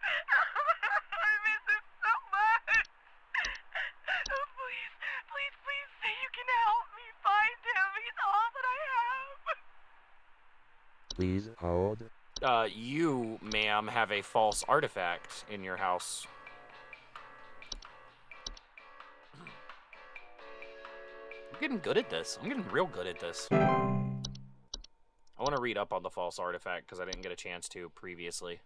I miss him so much. Oh, please say you can help me find him. He's all that I have. Please hold. You, ma'am, have a false artifact in your house. I'm getting good at this. I'm getting real good at this. I want to read up on the false artifact because I didn't get a chance to previously.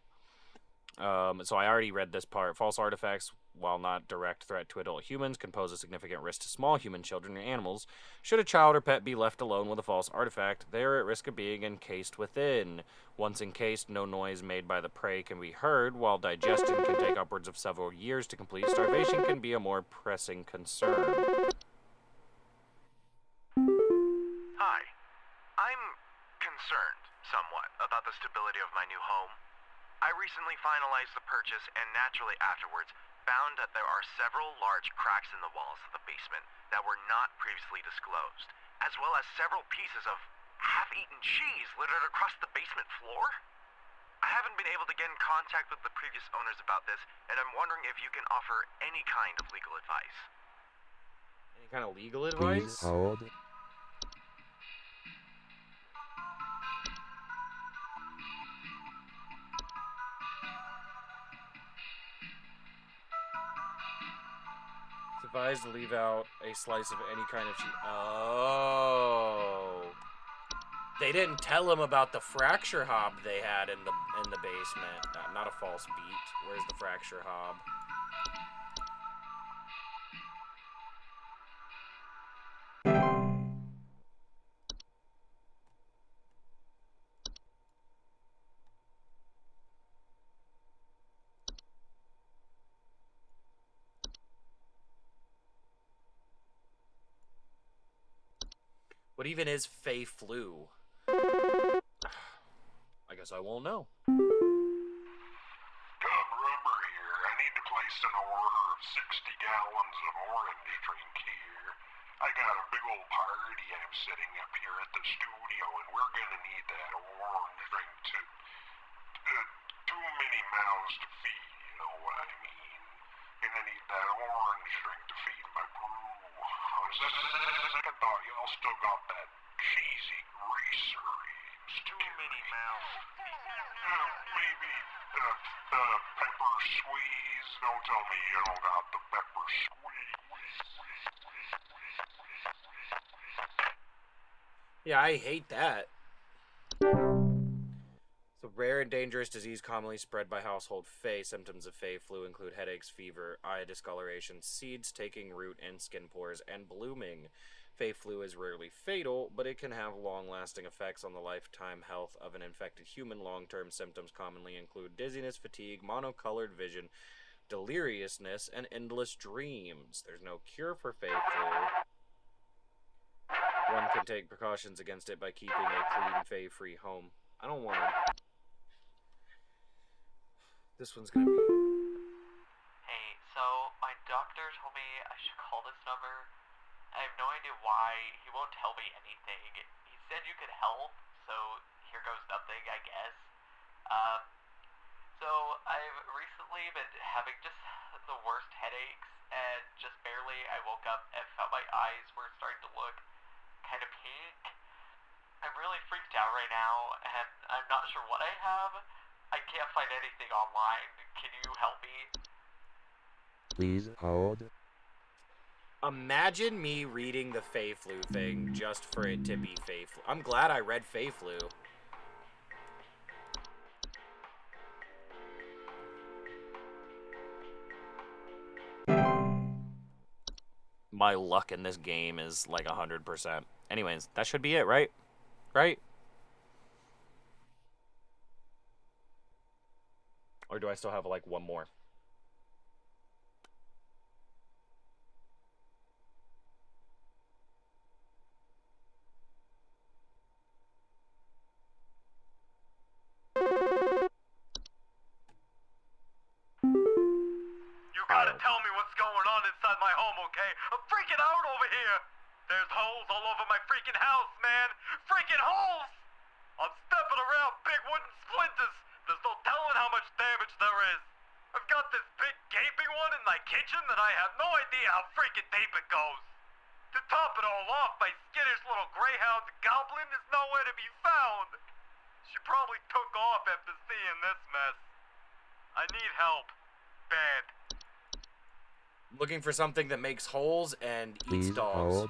So I already read this part. False artifacts, while not direct threat to adult humans, can pose a significant risk to small human children and animals. Should a child or pet be left alone with a false artifact, they are at risk of being encased within. Once encased, no noise made by the prey can be heard, while digestion can take upwards of several years to complete. Starvation can be a more pressing concern. Hi. I'm concerned, somewhat, about the stability of my new home. I recently finalized the purchase and naturally afterwards found that there are several large cracks in the walls of the basement that were not previously disclosed, as well as several pieces of half-eaten cheese littered across the basement floor. I haven't been able to get in contact with the previous owners about this, and I'm wondering if you can offer any kind of legal advice. Any kind of legal Please advice? hold. It's advised to leave out a slice of any kind of cheese. Oh. They didn't tell him about the fracture hob they had in the basement. Not a false beat. Where's the fracture hob? What even is Fey Flu? I guess I won't know. Rubber here. I need to place an order of 60 gallons of orange drink here. I got a big old party I'm setting up here at the studio, and we're gonna need that orange drink to... too many mouths to feed, you know what I mean? Gonna need that orange drink to feed my brew. On second thought, y'all still got that cheesy greasery. Too many mouths. Maybe pepper squeeze. Don't tell me you don't got the pepper squeeze. Yeah, I hate that. It's a rare and dangerous disease commonly spread by household Fey. Symptoms of Fey flu include headaches, fever, eye discoloration, seeds taking root, and skin pores and blooming. Fey flu is rarely fatal, but it can have long-lasting effects on the lifetime health of an infected human. Long-term symptoms commonly include dizziness, fatigue, monocolored vision, deliriousness, and endless dreams. There's no cure for Fey flu. One can take precautions against it by keeping a clean, Fey-free home. I don't want to... This one's gonna be... Hey, so my doctor told me I should call this number. I have no idea why. He won't tell me anything. He said you could help, so here goes nothing, I guess. So I've recently been having just the worst headaches, and just barely I woke up and felt my eyes were starting to look kind of pink. I'm really freaked out right now, and I'm not sure what I have. I can't find anything online. Can you help me? Please hold. Imagine me reading the Fei Flu thing just for it to be Fei Flu. I'm glad I read Fei Flu. My luck in this game is like 100%. Anyways, that should be it, right? Right? Or do I still have like one more? You gotta tell me what's going on inside my home, okay? I'm freaking out over here! There's holes all over my freaking house, man! Freaking holes! I'm stepping around big wooden splinters! There's no telling how much damage there is! I've got this big gaping one in my kitchen that I have no idea how freaking deep it goes! To top it all off, my skittish little greyhound goblin is nowhere to be found! She probably took off after seeing this mess. I need help. Bad. Looking for something that makes holes and eats Please dogs. hold.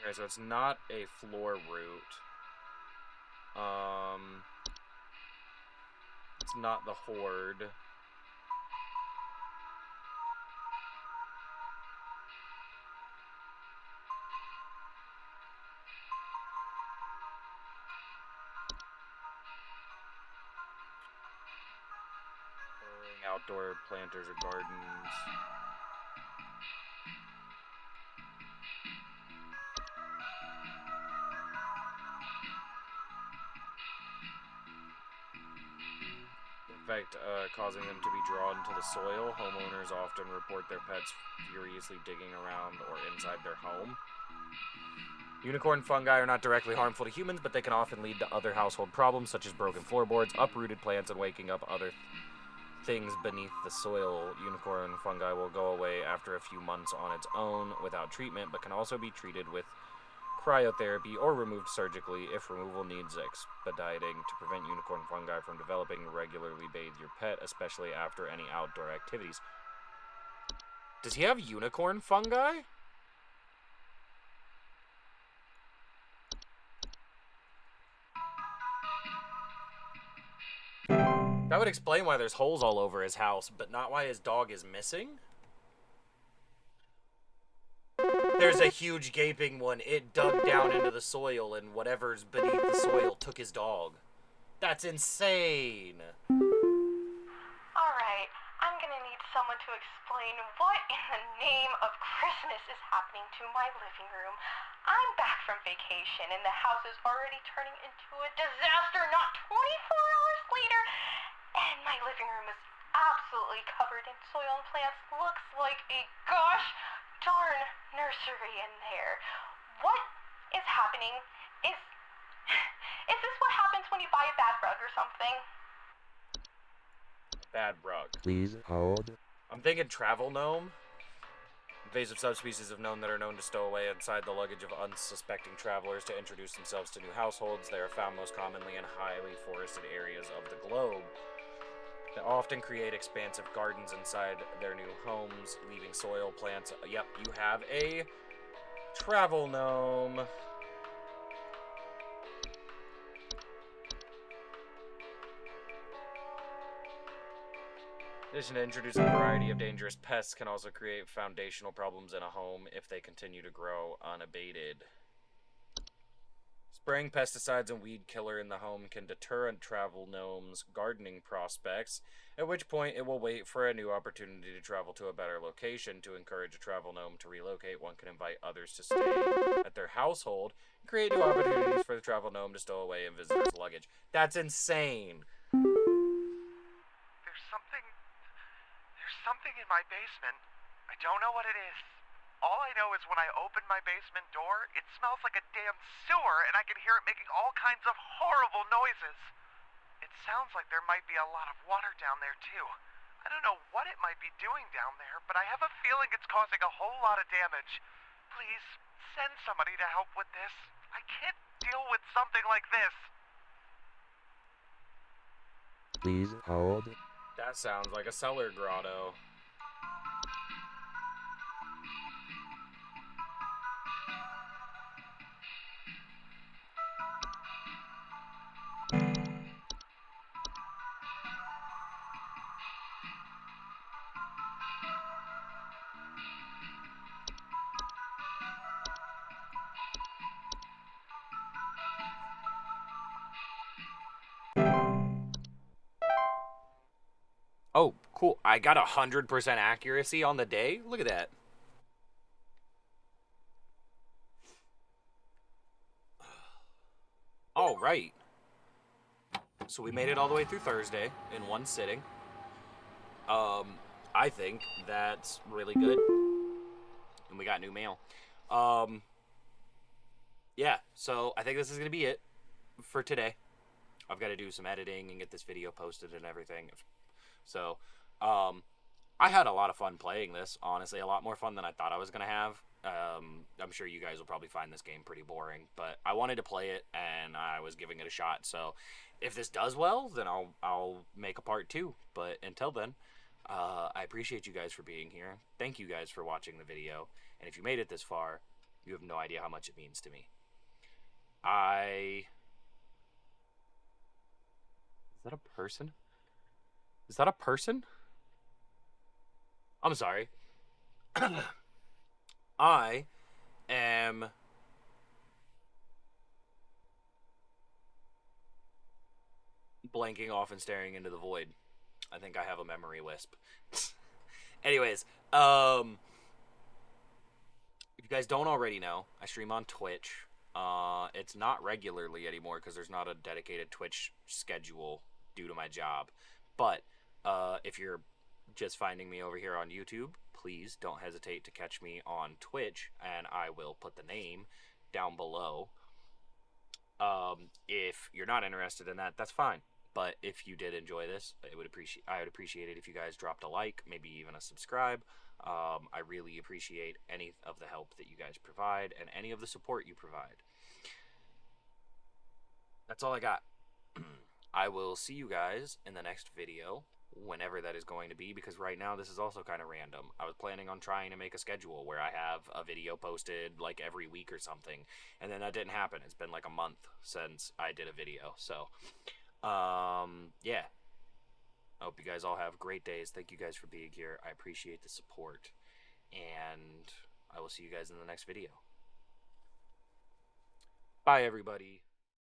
Okay, so it's not a floor root. It's not the horde. Burrowing outdoor planters or gardens. In fact, causing them to be drawn to the soil. Homeowners often report their pets furiously digging around or inside their home. Unicorn fungi are not directly harmful to humans, but they can often lead to other household problems, such as broken floorboards, uprooted plants, and waking up other things beneath the soil. Unicorn fungi will go away after a few months on its own without treatment, but can also be treated with cryotherapy or removed surgically if removal needs expediting. To prevent unicorn fungi from developing, regularly bathe your pet, especially after any outdoor activities. Does he have unicorn fungi? That would explain why there's holes all over his house, but not why his dog is missing? There's a huge gaping one. It dug down into the soil, and whatever's beneath the soil took his dog. That's insane. Alright, I'm gonna need someone to explain what in the name of Christmas is happening to my living room. I'm back from vacation and the house is already turning into a disaster not 24 hours later. And my living room is absolutely covered in soil and plants. Looks like a gosh darn nursery in there. What is happening? Is this what happens when you buy a bad rug or something? Bad rug. Please hold. I'm thinking travel gnome. Invasive subspecies of gnome that are known to stow away inside the luggage of unsuspecting travelers to introduce themselves to new households. They are found most commonly in highly forested areas of the globe. They often create expansive gardens inside their new homes, leaving soil, plants. Yep, you have a travel gnome. In addition to introducing a variety of dangerous pests, can also create foundational problems in a home if they continue to grow unabated. Spraying pesticides and weed killer in the home can deter a travel gnome's gardening prospects, at which point it will wait for a new opportunity to travel to a better location. To encourage a travel gnome to relocate, one can invite others to stay at their household and create new opportunities for the travel gnome to stow away in visitors' luggage. That's insane. There's something in my basement. I I don't know what it is. All I know is when I open my basement door, it smells like a damn sewer and I can hear it making all kinds of horrible noises. It sounds like there might be a lot of water down there too. I don't know what it might be doing down there, but I have a feeling it's causing a whole lot of damage. Please, send somebody to help with this. I can't deal with something like this. Please hold. That sounds like a cellar grotto. Oh, cool. I got 100% accuracy on the day. Look at that. All right. So we made it all the way through Thursday in one sitting. I think that's really good. And we got new mail. Yeah, so I think this is going to be it for today. I've got to do some editing and get this video posted and everything. So, I had a lot of fun playing this, honestly. A lot more fun than I thought I was going to have. I'm sure you guys will probably find this game pretty boring, but I wanted to play it and I was giving it a shot. So, if this does well, then I'll make a part 2. But until then, I appreciate you guys for being here. Thank you guys for watching the video. And if you made it this far, you have no idea how much it means to me. Is that a person? Is that a person? I'm sorry. I am blanking off and staring into the void. I think I have a memory wisp. Anyways, if you guys don't already know, I stream on Twitch. It's not regularly anymore because there's not a dedicated Twitch schedule due to my job. But if you're just finding me over here on YouTube, please don't hesitate to catch me on Twitch, and I will put the name down below. If you're not interested in that, that's fine. But if you did enjoy this, I would appreciate it if you guys dropped a like, maybe even a subscribe. I really appreciate any of the help that you guys provide and any of the support you provide. That's all I got. I will see you guys in the next video, whenever that is going to be, because right now this is also kind of random. I was planning on trying to make a schedule where I have a video posted like every week or something, and then that didn't happen. It's been like a month since I did a video. So, yeah. I hope you guys all have great days. Thank you guys for being here. I appreciate the support, and I will see you guys in the next video. Bye, everybody.